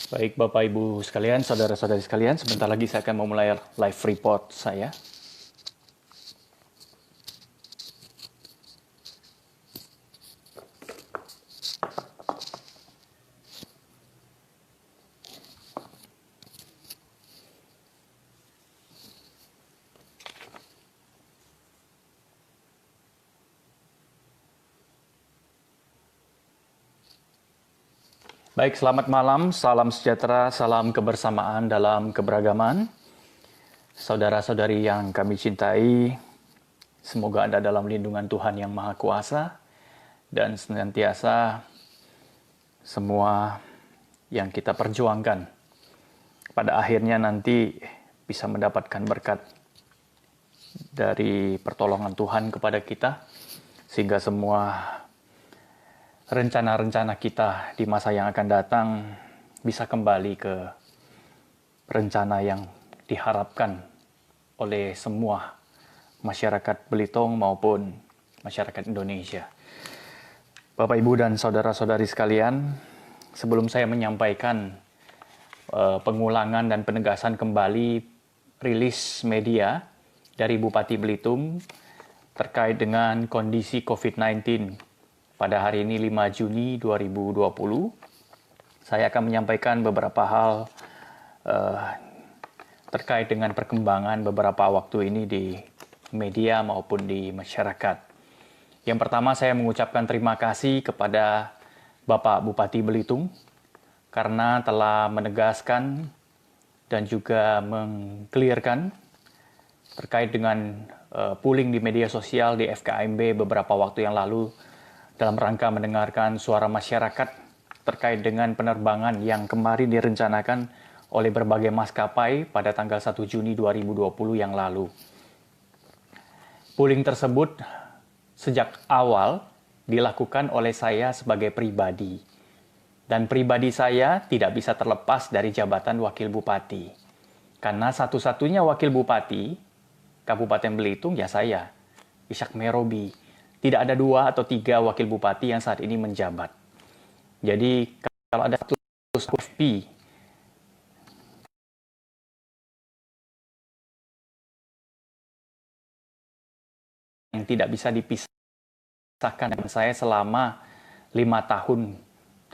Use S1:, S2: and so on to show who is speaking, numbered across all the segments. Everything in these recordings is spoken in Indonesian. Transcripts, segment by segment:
S1: Baik Bapak Ibu sekalian, saudara-saudari sekalian, sebentar lagi saya akan memulai live report saya. Baik, selamat malam, salam sejahtera, salam kebersamaan dalam keberagaman. Saudara-saudari yang kami cintai, semoga Anda dalam lindungan Tuhan Yang Maha Kuasa dan senantiasa semua yang kita perjuangkan pada akhirnya nanti bisa mendapatkan berkat dari pertolongan Tuhan kepada kita, sehingga semua rencana-rencana kita di masa yang akan datang bisa kembali ke rencana yang diharapkan oleh semua masyarakat Belitung maupun masyarakat Indonesia. Bapak, Ibu, dan saudara-saudari sekalian, sebelum saya menyampaikan pengulangan dan penegasan kembali rilis media dari Bupati Belitung terkait dengan kondisi COVID-19 pada hari ini 5 Juni 2020, saya akan menyampaikan beberapa hal terkait dengan perkembangan beberapa waktu ini di media maupun di masyarakat. Yang pertama, saya mengucapkan terima kasih kepada Bapak Bupati Belitung karena telah menegaskan dan juga mengklirkan terkait dengan pooling di media sosial di FKMB beberapa waktu yang lalu dalam rangka mendengarkan suara masyarakat terkait dengan penerbangan yang kemarin direncanakan oleh berbagai maskapai pada tanggal 1 Juni 2020 yang lalu. Pooling tersebut sejak awal dilakukan oleh saya sebagai pribadi. Dan pribadi saya tidak bisa terlepas dari jabatan Wakil Bupati. Karena satu-satunya Wakil Bupati Kabupaten Belitung ya saya, Ishak Merobi. Tidak ada 2 atau 3 wakil bupati yang saat ini menjabat. Jadi kalau ada satu FP yang tidak bisa dipisahkan dengan saya selama 5 tahun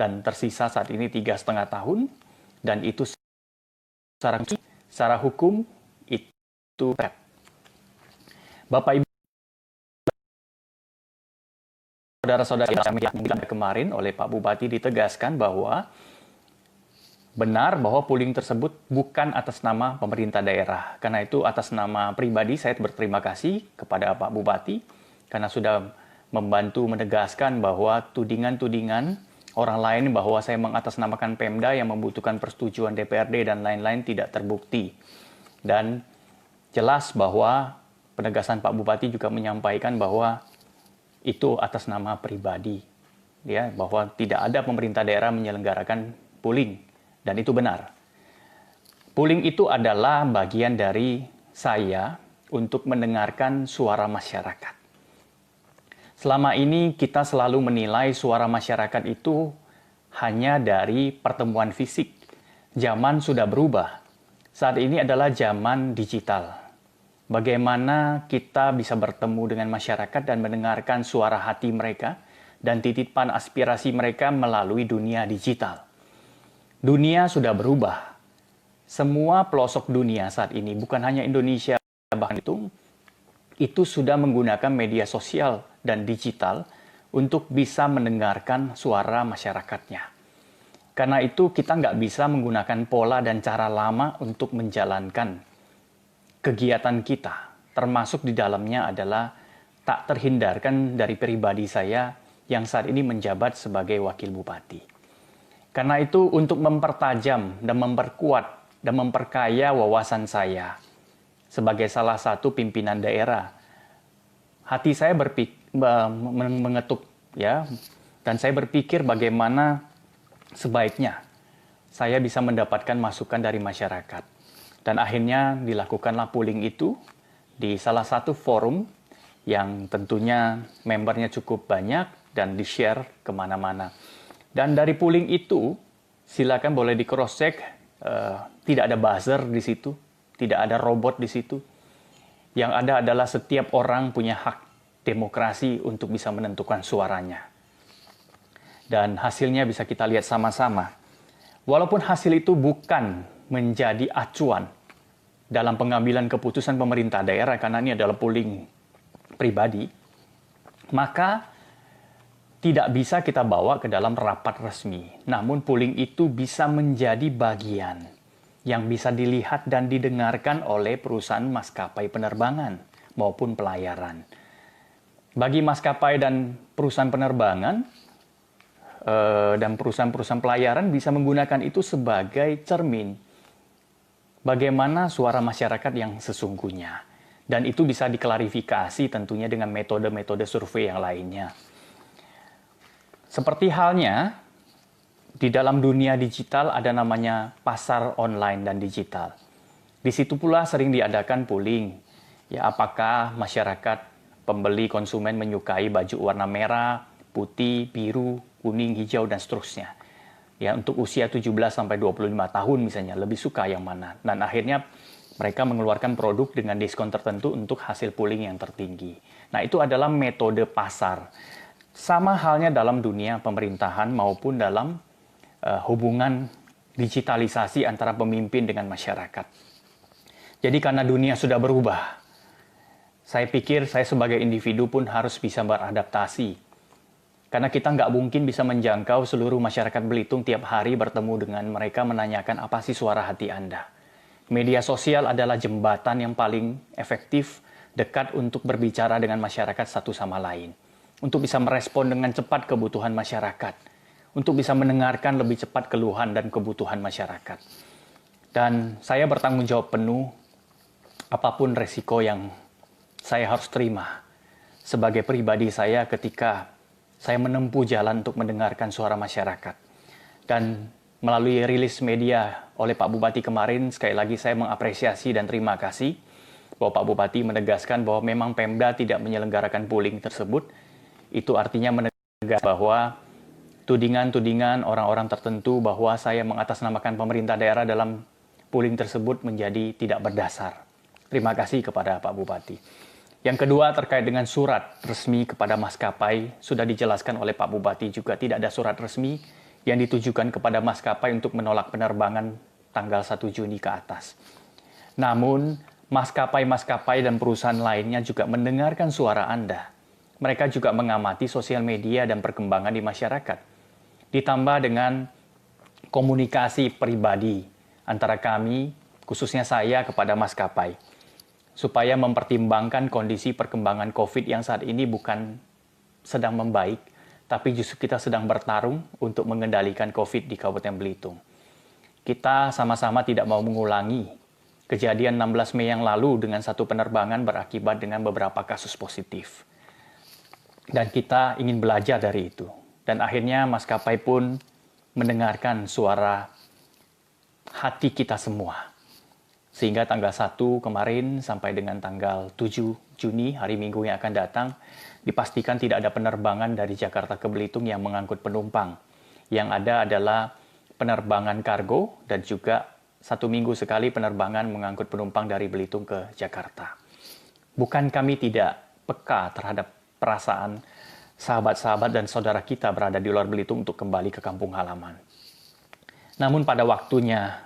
S1: dan tersisa saat ini 3,5 tahun, dan itu secara hukum itu Bapak Ibu saudara-saudari yang kemarin oleh Pak Bupati ditegaskan bahwa benar bahwa pooling tersebut bukan atas nama pemerintah daerah. Karena itu atas nama pribadi saya berterima kasih kepada Pak Bupati karena sudah membantu menegaskan bahwa tudingan-tudingan orang lain bahwa saya mengatasnamakan Pemda yang membutuhkan persetujuan DPRD dan lain-lain tidak terbukti. Dan jelas bahwa penegasan Pak Bupati juga menyampaikan bahwa itu atas nama pribadi, ya, bahwa tidak ada pemerintah daerah menyelenggarakan pooling, dan itu benar. Pooling itu adalah bagian dari saya untuk mendengarkan suara masyarakat. Selama ini kita selalu menilai suara masyarakat itu hanya dari pertemuan fisik. Zaman sudah berubah. Saat ini adalah zaman digital. Bagaimana kita bisa bertemu dengan masyarakat dan mendengarkan suara hati mereka dan titipan aspirasi mereka melalui dunia digital. Dunia sudah berubah. Semua pelosok dunia saat ini, bukan hanya Indonesia, bahkan itu sudah menggunakan media sosial dan digital untuk bisa mendengarkan suara masyarakatnya. Karena itu kita nggak bisa menggunakan pola dan cara lama untuk menjalankan kegiatan kita, termasuk di dalamnya adalah tak terhindarkan dari pribadi saya yang saat ini menjabat sebagai Wakil Bupati. Karena itu untuk mempertajam dan memperkuat dan memperkaya wawasan saya sebagai salah satu pimpinan daerah, hati saya mengetuk, ya, dan saya berpikir bagaimana sebaiknya saya bisa mendapatkan masukan dari masyarakat. Dan akhirnya dilakukanlah pooling itu di salah satu forum yang tentunya membernya cukup banyak dan di-share kemana-mana. Dan dari pooling itu, silakan boleh di cross check. Tidak ada buzzer di situ, tidak ada robot di situ. Yang ada adalah setiap orang punya hak demokrasi untuk bisa menentukan suaranya. Dan hasilnya bisa kita lihat sama-sama. Walaupun hasil itu bukan menjadi acuan dalam pengambilan keputusan pemerintah daerah, karena ini adalah polling pribadi, maka tidak bisa kita bawa ke dalam rapat resmi. Namun polling itu bisa menjadi bagian yang bisa dilihat dan didengarkan oleh perusahaan maskapai penerbangan maupun pelayaran. Bagi maskapai dan perusahaan penerbangan dan perusahaan-perusahaan pelayaran bisa menggunakan itu sebagai cermin bagaimana suara masyarakat yang sesungguhnya. Dan itu bisa diklarifikasi tentunya dengan metode-metode survei yang lainnya. Seperti halnya, di dalam dunia digital ada namanya pasar online dan digital. Di situ pula sering diadakan polling. Ya, apakah masyarakat pembeli konsumen menyukai baju warna merah, putih, biru, kuning, hijau, dan seterusnya. Ya, untuk usia 17-25 tahun misalnya, lebih suka yang mana. Dan akhirnya mereka mengeluarkan produk dengan diskon tertentu untuk hasil polling yang tertinggi. Nah, itu adalah metode pasar. Sama halnya dalam dunia pemerintahan maupun dalam hubungan digitalisasi antara pemimpin dengan masyarakat. Jadi karena dunia sudah berubah, saya pikir saya sebagai individu pun harus bisa beradaptasi. Karena kita nggak mungkin bisa menjangkau seluruh masyarakat Belitung tiap hari bertemu dengan mereka menanyakan apa sih suara hati Anda. Media sosial adalah jembatan yang paling efektif, dekat untuk berbicara dengan masyarakat satu sama lain. Untuk bisa merespon dengan cepat kebutuhan masyarakat, untuk bisa mendengarkan lebih cepat keluhan dan kebutuhan masyarakat. Dan saya bertanggung jawab penuh apapun resiko yang saya harus terima sebagai pribadi saya ketika saya menempuh jalan untuk mendengarkan suara masyarakat. Dan melalui rilis media oleh Pak Bupati kemarin, sekali lagi saya mengapresiasi dan terima kasih bahwa Pak Bupati menegaskan bahwa memang Pemda tidak menyelenggarakan polling tersebut. Itu artinya menegaskan bahwa tudingan-tudingan orang-orang tertentu bahwa saya mengatasnamakan pemerintah daerah dalam polling tersebut menjadi tidak berdasar. Terima kasih kepada Pak Bupati. Yang kedua terkait dengan surat resmi kepada maskapai, sudah dijelaskan oleh Pak Bupati juga tidak ada surat resmi yang ditujukan kepada maskapai untuk menolak penerbangan tanggal 1 Juni ke atas. Namun, maskapai-maskapai dan perusahaan lainnya juga mendengarkan suara Anda. Mereka juga mengamati sosial media dan perkembangan di masyarakat. Ditambah dengan komunikasi pribadi antara kami, khususnya saya kepada maskapai, supaya mempertimbangkan kondisi perkembangan COVID yang saat ini bukan sedang membaik, tapi justru kita sedang bertarung untuk mengendalikan COVID di Kabupaten Belitung. Kita sama-sama tidak mau mengulangi kejadian 16 Mei yang lalu dengan satu penerbangan berakibat dengan beberapa kasus positif. Dan kita ingin belajar dari itu. Dan akhirnya maskapai pun mendengarkan suara hati kita semua. Sehingga tanggal 1 kemarin sampai dengan tanggal 7 Juni, hari Minggu yang akan datang, dipastikan tidak ada penerbangan dari Jakarta ke Belitung yang mengangkut penumpang. Yang ada adalah penerbangan kargo dan juga 1 minggu sekali penerbangan mengangkut penumpang dari Belitung ke Jakarta. Bukan kami tidak peka terhadap perasaan sahabat-sahabat dan saudara kita berada di luar Belitung untuk kembali ke kampung halaman. Namun pada waktunya,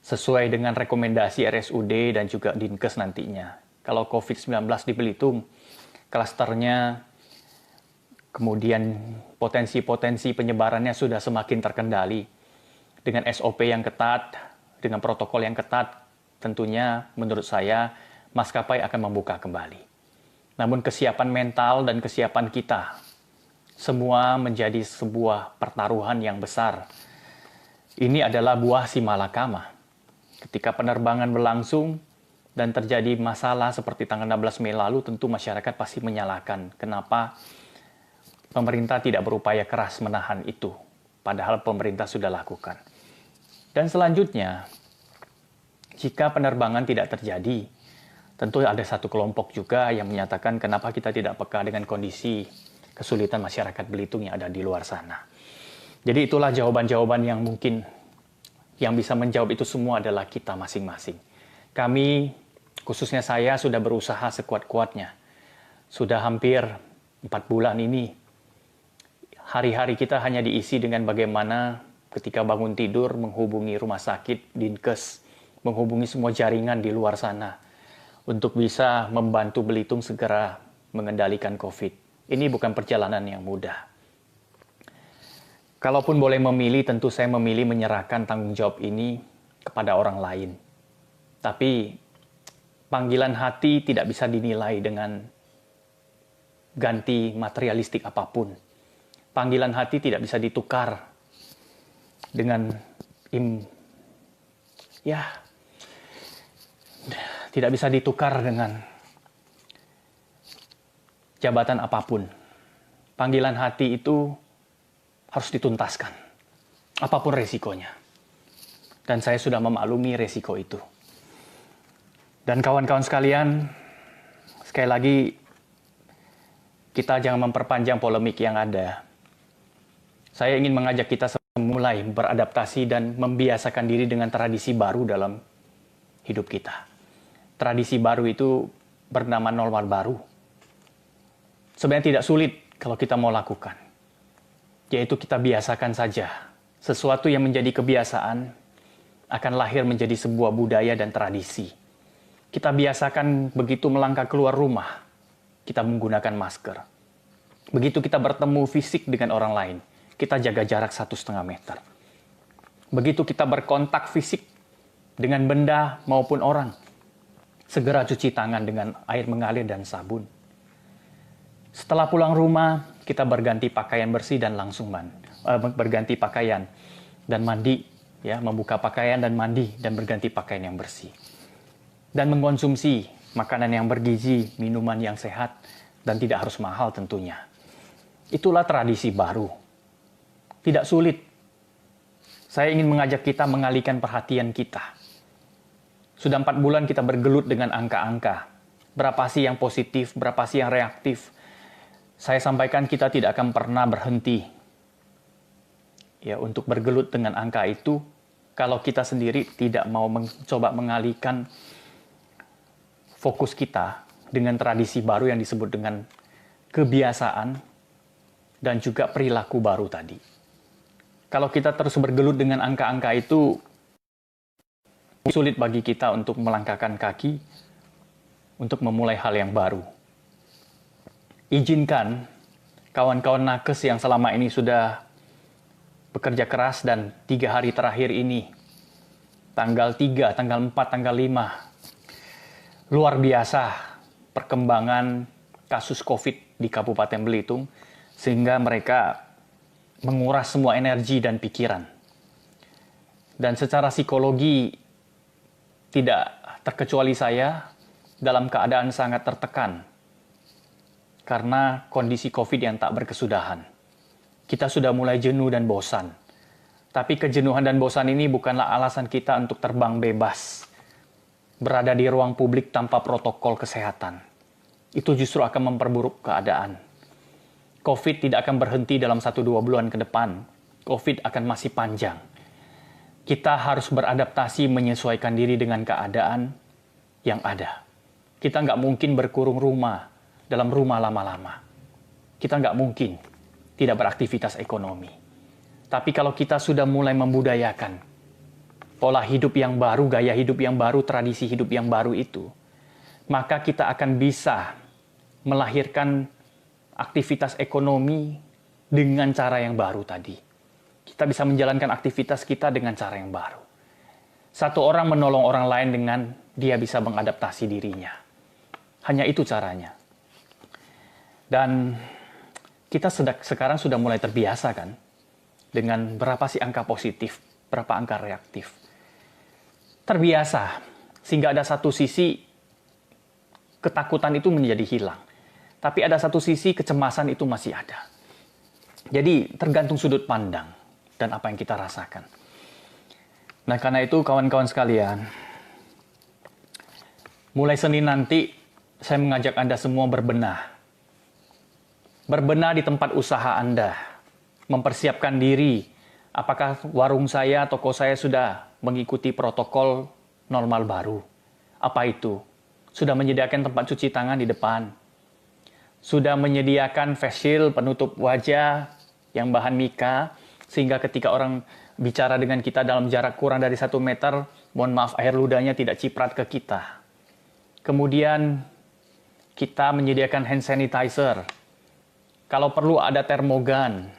S1: sesuai dengan rekomendasi RSUD dan juga Dinkes nantinya, kalau COVID-19 di Belitung, klasternya, kemudian potensi-potensi penyebarannya sudah semakin terkendali. Dengan SOP yang ketat, dengan protokol yang ketat, tentunya menurut saya maskapai akan membuka kembali. Namun kesiapan mental dan kesiapan kita semua menjadi sebuah pertaruhan yang besar. Ini adalah buah si malakama. Ketika penerbangan berlangsung dan terjadi masalah seperti tanggal 16 Mei lalu, tentu masyarakat pasti menyalahkan kenapa pemerintah tidak berupaya keras menahan itu, padahal pemerintah sudah lakukan. Dan selanjutnya, jika penerbangan tidak terjadi, tentu ada satu kelompok juga yang menyatakan kenapa kita tidak peka dengan kondisi kesulitan masyarakat Belitung yang ada di luar sana. Jadi itulah jawaban-jawaban yang mungkin yang bisa menjawab itu semua adalah kita masing-masing. Kami, khususnya saya, sudah berusaha sekuat-kuatnya. Sudah hampir 4 bulan ini, hari-hari kita hanya diisi dengan bagaimana ketika bangun tidur menghubungi rumah sakit, Dinkes, menghubungi semua jaringan di luar sana untuk bisa membantu Belitung segera mengendalikan COVID. Ini bukan perjalanan yang mudah. Kalaupun boleh memilih, tentu saya memilih menyerahkan tanggung jawab ini kepada orang lain. Tapi panggilan hati tidak bisa dinilai dengan ganti materialistik apapun. Panggilan hati tidak bisa ditukar dengan tidak bisa ditukar dengan jabatan apapun. Panggilan hati itu harus dituntaskan, apapun resikonya. Dan saya sudah memaklumi resiko itu. Dan kawan-kawan sekalian, sekali lagi, kita jangan memperpanjang polemik yang ada. Saya ingin mengajak kita mulai beradaptasi dan membiasakan diri dengan tradisi baru dalam hidup kita. Tradisi baru itu bernama normal baru. Sebenarnya tidak sulit kalau kita mau lakukan. Yaitu kita biasakan saja. Sesuatu yang menjadi kebiasaan akan lahir menjadi sebuah budaya dan tradisi. Kita biasakan begitu melangkah keluar rumah, kita menggunakan masker. Begitu kita bertemu fisik dengan orang lain, kita jaga jarak 1,5 meter. Begitu kita berkontak fisik dengan benda maupun orang, segera cuci tangan dengan air mengalir dan sabun. Setelah pulang rumah, kita berganti pakaian bersih dan langsung berganti pakaian dan mandi, ya, membuka pakaian dan mandi dan berganti pakaian yang bersih. Dan mengkonsumsi makanan yang bergizi, minuman yang sehat dan tidak harus mahal tentunya. Itulah tradisi baru. Tidak sulit. Saya ingin mengajak kita mengalihkan perhatian kita. Sudah 4 bulan kita bergelut dengan angka-angka. Berapa sih yang positif, berapa sih yang reaktif. Saya sampaikan kita tidak akan pernah berhenti ya untuk bergelut dengan angka itu kalau kita sendiri tidak mau mencoba mengalihkan fokus kita dengan tradisi baru yang disebut dengan kebiasaan dan juga perilaku baru tadi. Kalau kita terus bergelut dengan angka-angka itu, sulit bagi kita untuk melangkahkan kaki untuk memulai hal yang baru. Izinkan kawan-kawan nakes yang selama ini sudah bekerja keras dan 3 hari terakhir ini, tanggal 3, tanggal 4, tanggal 5, luar biasa perkembangan kasus COVID di Kabupaten Belitung, sehingga mereka menguras semua energi dan pikiran. Dan secara psikologi, tidak terkecuali saya, dalam keadaan sangat tertekan karena kondisi COVID yang tak berkesudahan. Kita sudah mulai jenuh dan bosan. Tapi kejenuhan dan bosan ini bukanlah alasan kita untuk terbang bebas, berada di ruang publik tanpa protokol kesehatan. Itu justru akan memperburuk keadaan. COVID tidak akan berhenti dalam 1-2 bulan ke depan. COVID akan masih panjang. Kita harus beradaptasi menyesuaikan diri dengan keadaan yang ada. Kita nggak mungkin berkurung dalam rumah lama-lama. Kita nggak mungkin tidak beraktivitas ekonomi. Tapi kalau kita sudah mulai membudayakan pola hidup yang baru, gaya hidup yang baru, tradisi hidup yang baru itu, maka kita akan bisa melahirkan aktivitas ekonomi dengan cara yang baru tadi. Kita bisa menjalankan aktivitas kita dengan cara yang baru. Satu orang menolong orang lain dengan dia bisa mengadaptasi dirinya. Hanya itu caranya. Dan kita sekarang sudah mulai terbiasa kan dengan berapa sih angka positif, berapa angka reaktif. Terbiasa, sehingga ada satu sisi ketakutan itu menjadi hilang. Tapi ada satu sisi kecemasan itu masih ada. Jadi tergantung sudut pandang dan apa yang kita rasakan. Nah, karena itu kawan-kawan sekalian, mulai Senin nanti saya mengajak Anda semua berbenah. Berbenah di tempat usaha Anda, mempersiapkan diri Apakah warung saya, toko saya sudah mengikuti protokol normal baru? Apa itu? Sudah menyediakan tempat cuci tangan di depan? Sudah menyediakan face shield penutup wajah yang bahan mika, sehingga ketika orang bicara dengan kita dalam jarak kurang dari 1 meter, mohon maaf air ludahnya tidak ciprat ke kita. Kemudian kita menyediakan hand sanitizer. Kalau perlu ada termogan.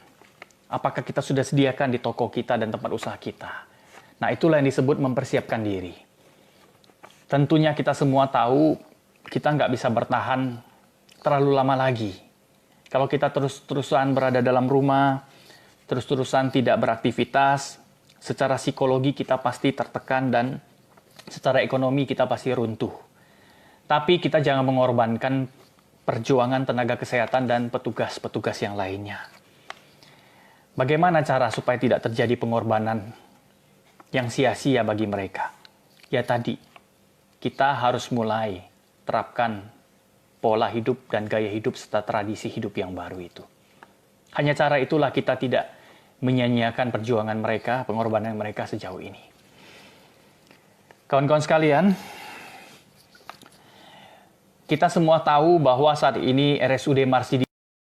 S1: Apakah kita sudah sediakan di toko kita dan tempat usaha kita? Nah, itulah yang disebut mempersiapkan diri. Tentunya kita semua tahu kita nggak bisa bertahan terlalu lama lagi. Kalau kita terus-terusan berada dalam rumah, terus-terusan tidak beraktivitas, secara psikologi kita pasti tertekan dan secara ekonomi kita pasti runtuh. Tapi kita jangan mengorbankan perjuangan tenaga kesehatan dan petugas-petugas yang lainnya. Bagaimana cara supaya tidak terjadi pengorbanan yang sia-sia bagi mereka? Ya tadi, kita harus mulai terapkan pola hidup dan gaya hidup serta tradisi hidup yang baru itu. Hanya cara itulah kita tidak menyanyiakan perjuangan mereka, pengorbanan mereka sejauh ini. Kawan-kawan sekalian, kita semua tahu bahwa saat ini RSUD Marsidi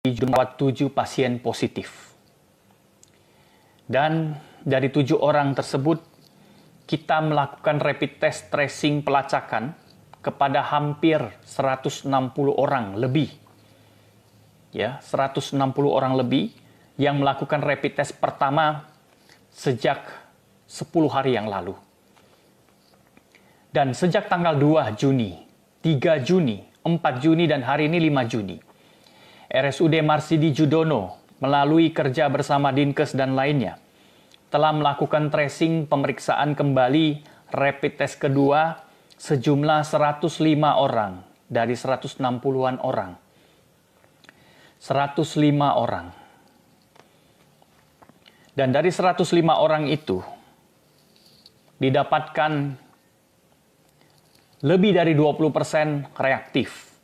S1: merawat 7 pasien positif. Dan dari 7 orang tersebut, kita melakukan rapid test tracing pelacakan kepada hampir 160 orang lebih. Ya, 160 orang lebih yang melakukan rapid test pertama sejak 10 hari yang lalu. Dan sejak tanggal 2 Juni, 3 Juni, 4 Juni, dan hari ini 5 Juni, RSUD Marsidi Judono melalui kerja bersama Dinkes dan lainnya telah melakukan tracing pemeriksaan kembali rapid test kedua sejumlah 105 orang dari 160-an orang. 105 orang. Dan dari 105 orang itu didapatkan lebih dari 20% reaktif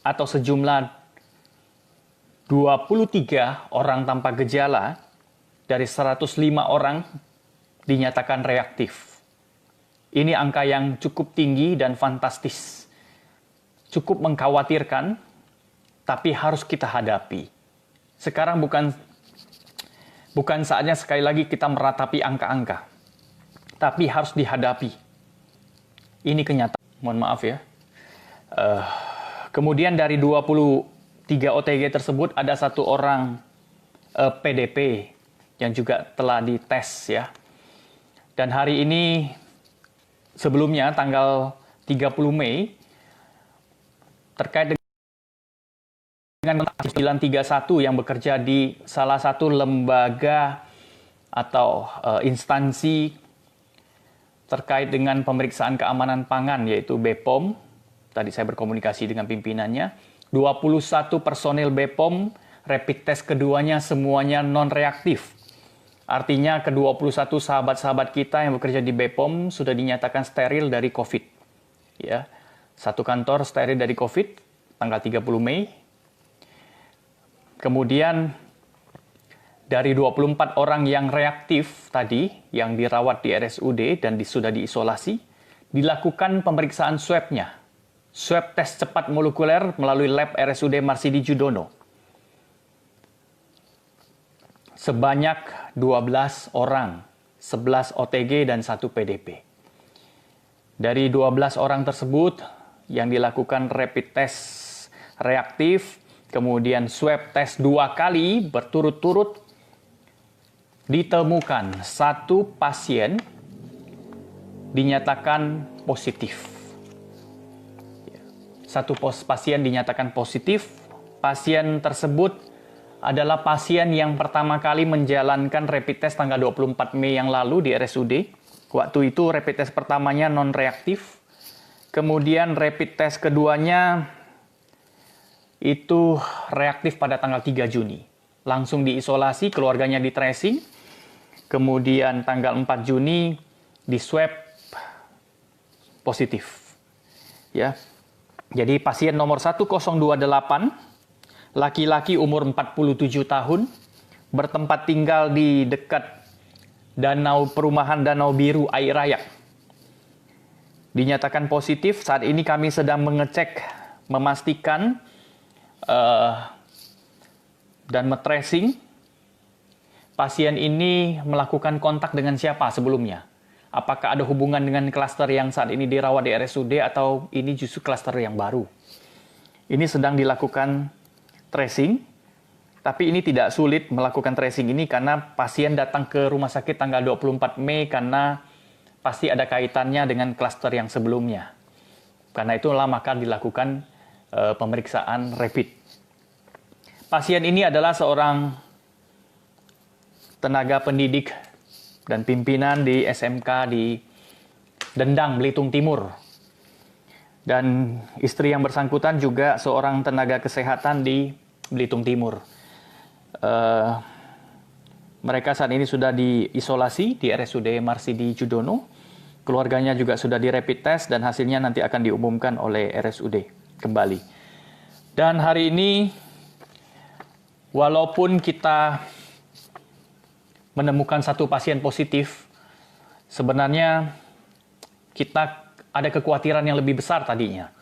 S1: atau sejumlah 23 orang tanpa gejala dari 105 orang dinyatakan reaktif. Ini angka yang cukup tinggi dan fantastis. Cukup mengkhawatirkan, tapi harus kita hadapi. Sekarang bukan saatnya sekali lagi kita meratapi angka-angka, tapi harus dihadapi. Ini kenyataan. Mohon maaf ya. Kemudian dari 23 OTG tersebut ada 1 orang PDP yang juga telah dites ya. Dan hari ini sebelumnya tanggal 30 Mei terkait dengan 931 yang bekerja di salah satu lembaga atau instansi terkait dengan pemeriksaan keamanan pangan yaitu BPOM. Tadi saya berkomunikasi dengan pimpinannya. 21 personil BPOM rapid test keduanya semuanya non-reaktif. Artinya ke-21 sahabat-sahabat kita yang bekerja di BPOM sudah dinyatakan steril dari COVID. Ya, satu kantor steril dari COVID tanggal 30 Mei. Kemudian dari 24 orang yang reaktif tadi yang dirawat di RSUD dan sudah diisolasi, dilakukan pemeriksaan swab-nya. Swab tes cepat molekuler melalui lab RSUD Marsidi Judono. Sebanyak 12 orang, 11 OTG dan 1 PDP. Dari 12 orang tersebut yang dilakukan rapid test reaktif, kemudian swab test 2 kali berturut-turut, ditemukan 1 pasien dinyatakan positif. 1 pasien dinyatakan positif. Pasien tersebut adalah pasien yang pertama kali menjalankan rapid test tanggal 24 Mei yang lalu di RSUD. Waktu itu rapid test pertamanya non-reaktif. Kemudian rapid test keduanya itu reaktif pada tanggal 3 Juni. Langsung diisolasi, keluarganya di tracing. Kemudian tanggal 4 Juni di swab positif. Ya. Jadi pasien nomor 1028 laki-laki umur 47 tahun, bertempat tinggal di dekat Perumahan Danau Biru Air Raya. Dinyatakan positif. Saat ini kami sedang mengecek, memastikan dan tracing pasien ini melakukan kontak dengan siapa sebelumnya. Apakah ada hubungan dengan klaster yang saat ini dirawat di RSUD atau ini justru klaster yang baru. Ini sedang dilakukan tracing, tapi ini tidak sulit melakukan tracing ini karena pasien datang ke rumah sakit tanggal 24 Mei karena pasti ada kaitannya dengan klaster yang sebelumnya. Karena itulah maka dilakukan pemeriksaan rapid. Pasien ini adalah seorang tenaga pendidik dan pimpinan di SMK di Dendang, Belitung Timur. Dan istri yang bersangkutan juga seorang tenaga kesehatan di Belitung Timur. Mereka saat ini sudah diisolasi di RSUD Marsidi Judono. Keluarganya juga sudah di rapid test dan hasilnya nanti akan diumumkan oleh RSUD kembali. Dan hari ini, walaupun kita menemukan satu pasien positif, sebenarnya kita ada kekhawatiran yang lebih besar tadinya.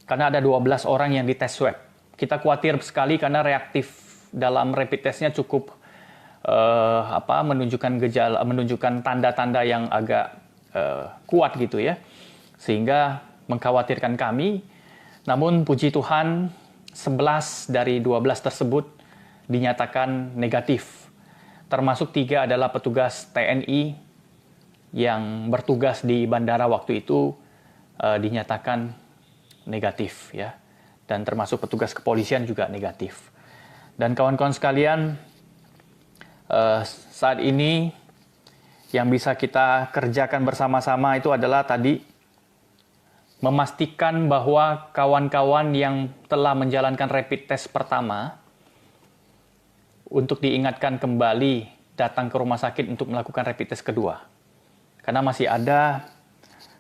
S1: Karena ada 12 orang yang dites swab. Kita khawatir sekali karena reaktif dalam rapid testnya cukup menunjukkan tanda-tanda yang agak kuat gitu ya, sehingga mengkhawatirkan kami. Namun puji Tuhan 11 dari 12 tersebut dinyatakan negatif, termasuk 3 adalah petugas TNI yang bertugas di bandara waktu itu dinyatakan negatif ya, dan termasuk petugas kepolisian juga negatif. Dan kawan-kawan sekalian, saat ini yang bisa kita kerjakan bersama-sama itu adalah tadi memastikan bahwa kawan-kawan yang telah menjalankan rapid test pertama untuk diingatkan kembali datang ke rumah sakit untuk melakukan rapid test kedua. Karena masih ada,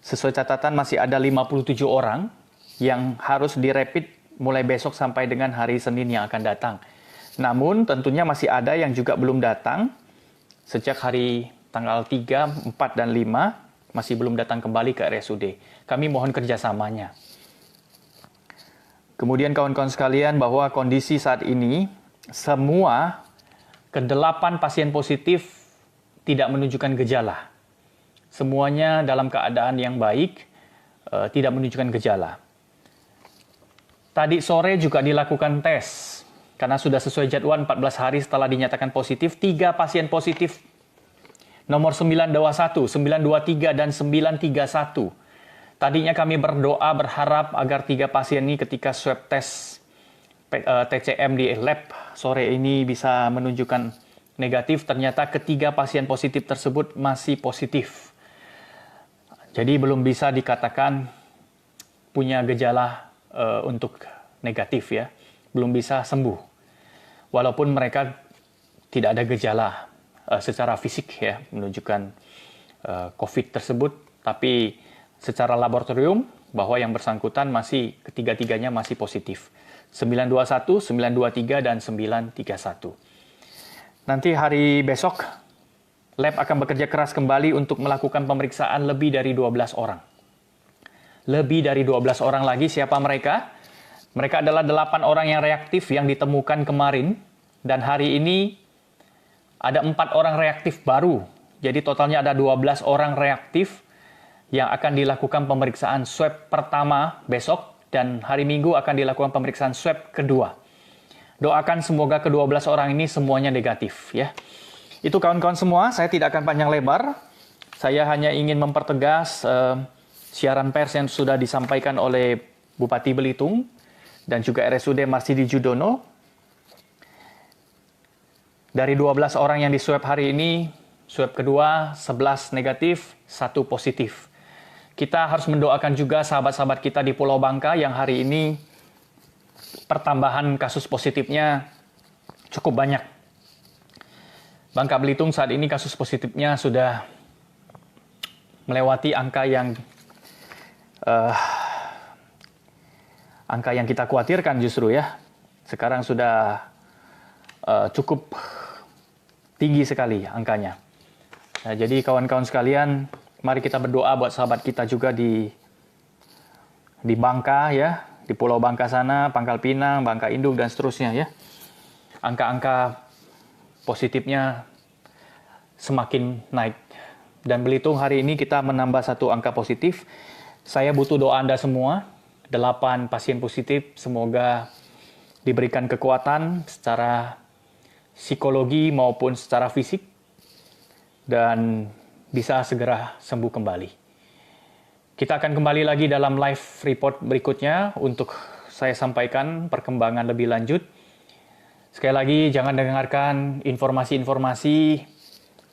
S1: sesuai catatan masih ada 57 orang yang harus dirapid mulai besok sampai dengan hari Senin yang akan datang. Namun tentunya masih ada yang juga belum datang sejak hari tanggal 3, 4, dan 5 masih belum datang kembali ke RSUD. Kami mohon kerjasamanya. Kemudian kawan-kawan sekalian, bahwa kondisi saat ini semua ke-8 pasien positif tidak menunjukkan gejala. Semuanya dalam keadaan yang baik, tidak menunjukkan gejala. Tadi sore juga dilakukan tes, karena sudah sesuai jadwal 14 hari setelah dinyatakan positif, 3 pasien positif nomor 921, 923, dan 931. Tadinya kami berdoa berharap agar 3 pasien ini ketika swab test TCM di lab sore ini bisa menunjukkan negatif. Ternyata ketiga pasien positif tersebut masih positif. Jadi belum bisa dikatakan punya gejala untuk negatif ya. Belum bisa sembuh. Walaupun mereka tidak ada gejala secara fisik ya menunjukkan COVID tersebut, tapi secara laboratorium bahwa yang bersangkutan masih ketiga-tiganya masih positif. 921, 923, dan 931. Nanti hari besok lab akan bekerja keras kembali untuk melakukan pemeriksaan lebih dari 12 orang. Lebih dari 12 orang lagi. Siapa mereka? Mereka adalah 8 orang yang reaktif yang ditemukan kemarin, dan hari ini ada 4 orang reaktif baru. Jadi totalnya ada 12 orang reaktif yang akan dilakukan pemeriksaan swab pertama besok, dan hari Minggu akan dilakukan pemeriksaan swab kedua. Doakan semoga ke-12 orang ini semuanya negatif ya. Itu kawan-kawan semua, saya tidak akan panjang lebar. Saya hanya ingin mempertegas siaran pers yang sudah disampaikan oleh Bupati Belitung dan juga RSUD Marsidi Judono. Dari 12 orang yang diswab hari ini, swab kedua 11 negatif, 1 positif. Kita harus mendoakan juga sahabat-sahabat kita di Pulau Bangka yang hari ini pertambahan kasus positifnya cukup banyak. Bangka Belitung saat ini kasus positifnya sudah melewati angka yang kita khawatirkan justru ya. Sekarang sudah cukup tinggi sekali angkanya. Nah, jadi kawan-kawan sekalian, mari kita berdoa buat sahabat kita juga di Bangka ya, di Pulau Bangka sana, Pangkal Pinang, Bangka Induk dan seterusnya ya. Angka-angka positifnya semakin naik. Dan Belitung hari ini kita menambah satu angka positif. Saya butuh doa Anda semua. 8 pasien positif, semoga diberikan kekuatan secara psikologi maupun secara fisik dan bisa segera sembuh kembali. Kita akan kembali lagi dalam live report berikutnya untuk saya sampaikan perkembangan lebih lanjut. Sekali lagi, jangan dengarkan informasi-informasi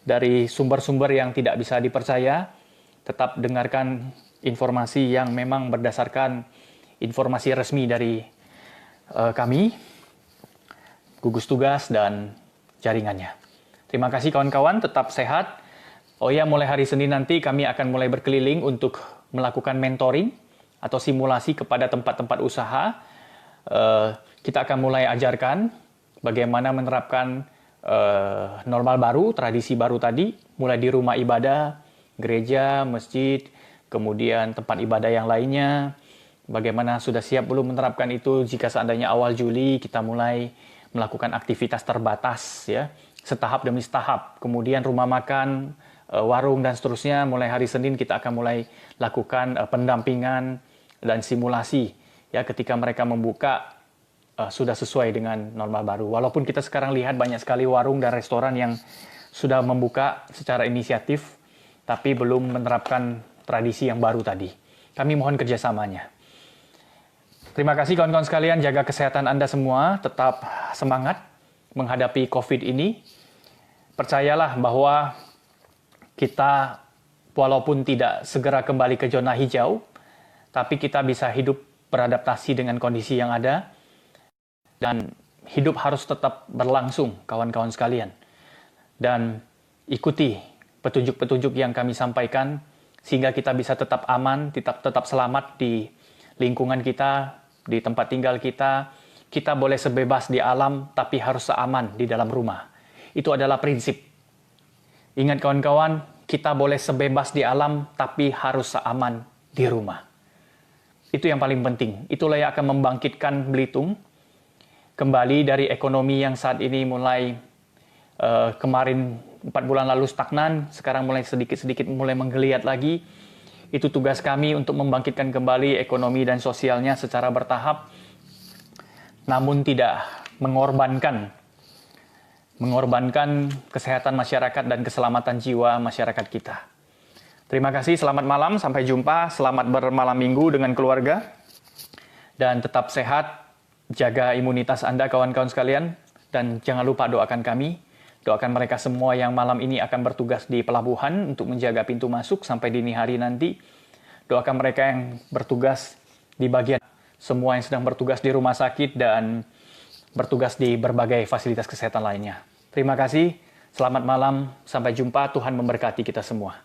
S1: dari sumber-sumber yang tidak bisa dipercaya. Tetap dengarkan informasi yang memang berdasarkan informasi resmi dari kami, gugus tugas, dan jaringannya. Terima kasih kawan-kawan, tetap sehat. Oh ya, mulai hari Senin nanti kami akan mulai berkeliling untuk melakukan mentoring atau simulasi kepada tempat-tempat usaha. Kita akan mulai ajarkan bagaimana menerapkan normal baru, tradisi baru tadi, mulai di rumah ibadah, gereja, masjid, kemudian tempat ibadah yang lainnya. Bagaimana sudah siap belum menerapkan itu jika seandainya awal Juli kita mulai melakukan aktivitas terbatas ya, setahap demi setahap. Kemudian rumah makan, warung dan seterusnya, mulai hari Senin kita akan mulai lakukan pendampingan dan simulasi ya ketika mereka membuka sudah sesuai dengan normal baru. Walaupun kita sekarang lihat banyak sekali warung dan restoran yang sudah membuka secara inisiatif tapi belum menerapkan tradisi yang baru tadi. Kami mohon kerjasamanya. Terima kasih kawan-kawan sekalian, jaga kesehatan Anda semua, tetap semangat menghadapi COVID ini. Percayalah bahwa kita walaupun tidak segera kembali ke zona hijau, tapi kita bisa hidup beradaptasi dengan kondisi yang ada, dan hidup harus tetap berlangsung kawan-kawan sekalian. Dan ikuti petunjuk-petunjuk yang kami sampaikan, sehingga kita bisa tetap aman, tetap selamat di lingkungan kita, di tempat tinggal kita. Kita boleh sebebas di alam, tapi harus seaman di dalam rumah. Itu adalah prinsip. Ingat kawan-kawan, kita boleh sebebas di alam, tapi harus seaman di rumah. Itu yang paling penting. Itulah yang akan membangkitkan Belitung kembali dari ekonomi yang saat ini mulai kemarin 4 bulan lalu stagnan, sekarang mulai sedikit-sedikit mulai menggeliat lagi. Itu tugas kami untuk membangkitkan kembali ekonomi dan sosialnya secara bertahap, namun tidak mengorbankan kesehatan masyarakat dan keselamatan jiwa masyarakat kita. Terima kasih, selamat malam, sampai jumpa, selamat bermalam minggu dengan keluarga, dan tetap sehat, jaga imunitas Anda kawan-kawan sekalian, dan jangan lupa doakan kami, doakan mereka semua yang malam ini akan bertugas di pelabuhan untuk menjaga pintu masuk sampai dini hari nanti. Doakan mereka yang bertugas di bagian, semua yang sedang bertugas di rumah sakit dan bertugas di berbagai fasilitas kesehatan lainnya. Terima kasih, selamat malam, sampai jumpa, Tuhan memberkati kita semua.